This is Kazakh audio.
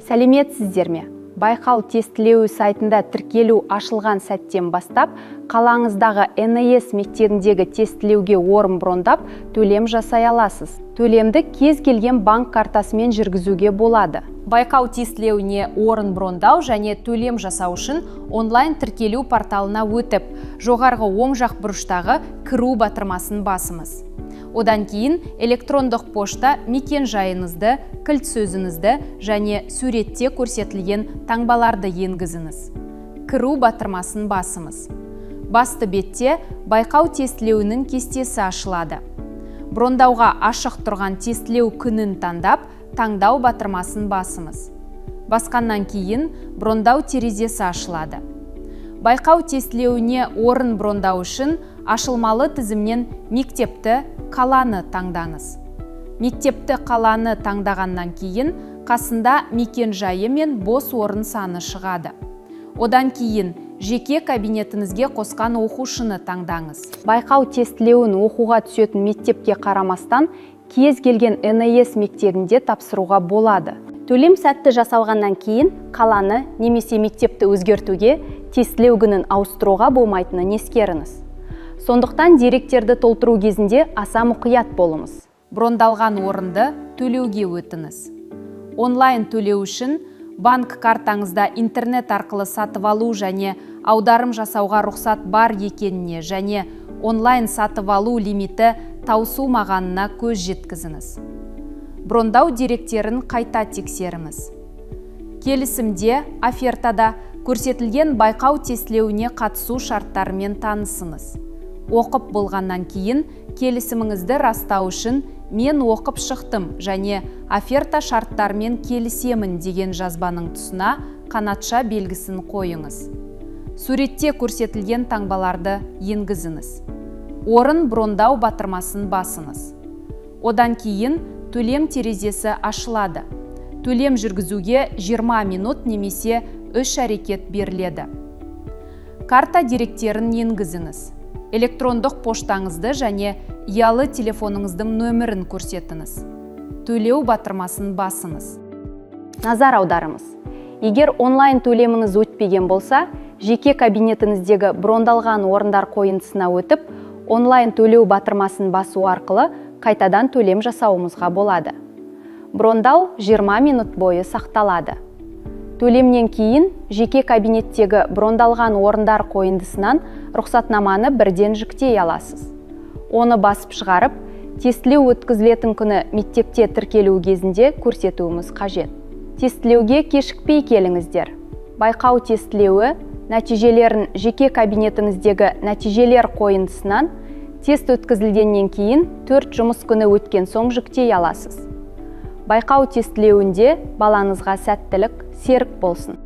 Сәлеметсіздер ме? Байқау тестілеуі сайтында тіркелу ашылған сәттен бастап, қалаңыздағы НС мектебіндегі тестілеуге орын брондап, төлем жасай аласыз. Төлемді кез келген банк картасымен жүргізуге болады. Байқау тестілеуіне орын брондау және төлем жасау үшін онлайн тіркелу порталына өтіп, жоғарғы оң жақ бұрыштағы кіру батырмасын басымыз. Одан кейін электрондық пошта мекен жайыңызды, кілт сөзіңізді және суретте көрсетілген таңбаларды енгізіңіз. Кіру батырмасын басымыз. Басты бетте байқау тестілеуінің кестесі ашылады. Брондауға ашық тұрған тестілеу күнін таңдап, таңдау батырмасын басымыз. Басқаннан кейін брондау терезесі ашылады. Байқау тестілеуіне орын брондау үшін ашылмалы тізімнен мектепті, қаланы таңдаңыз. Мектепті, қаланы таңдағаннан кейін қасында мекен жайы мен бос орын саны шығады. Одан кейін жеке кабинетіңізге қосқан оқушыны таңдаңыз. Байқау тестілеуін оқуға түсетін мектепке қарамастан кез келген НС мектебінде тапсыруға болады. Төлем сәтті жасалғаннан кейін қаланы немесе мектепті өзгертуге, тестілеу күнін ауыстыруға болмайтынын ескеріңіз. Сондықтан деректерді толтыру кезінде аса мұқият болыңыз. Брондалған орынды төлеуге өтіңіз. Онлайн төлеу үшін банк картаңызда интернет арқылы сатып алу және аударым жасауға рұқсат бар екеніне және онлайн сатып алу лимиті таусылмағанына көз жеткізіңіз. Брондау деректерін қайта тексеріңіз. Келісімде, офертада көрсетілген байқау тестілеуіне қатысу шарттарымен танысыңыз. Оқып болғаннан кейін келісіміңізді растау үшін «Мен оқып шықтым» және «Оферта шарттармен келісемін» деген жазбаның тұсына қанатша белгісін қойыңыз. Суретте көрсетілген таңбаларды енгізіңіз. Орын брондау батырмасын басыңыз. Одан кейін төлем терезесі ашылады. Төлем жүргізуге 20 минут немесе 3 әрекет беріледі. Карта деректерін енгізіңіз. Электрондық поштаңызды және ұялы телефоныңыздың нөмірін көрсетіңіз. Төлеу батырмасын басыңыз. Назар аударыңыз. Егер онлайн төлеміңіз өтпеген болса, жеке кабинетіңіздегі брондалған орындар қойындысына өтіп, онлайн төлеу батырмасын басу арқылы қайтадан төлем жасауымызға болады. Брондау 20 минут бойы сақталады. Төлемнен кейін жеке кабинеттегі брондалған орындар қойындысынан рұқсатнаманы бірден жүктей аласыз. Оны басып шығарып, тестілеу өткізілетін күні мектепте тіркелу кезінде көрсетуіміз қажет. Тестілеуге кешікпей келіңіздер. Байқау тестілеуі нәтижелерін жеке кабинетіңіздегі нәтижелер қойындысынан тест өткізілгеннен кейін 4 жұмыс күні өткен соң жүктей аласыз. Байқау тестілеуінде балаңызға сәттілік, серік болсын.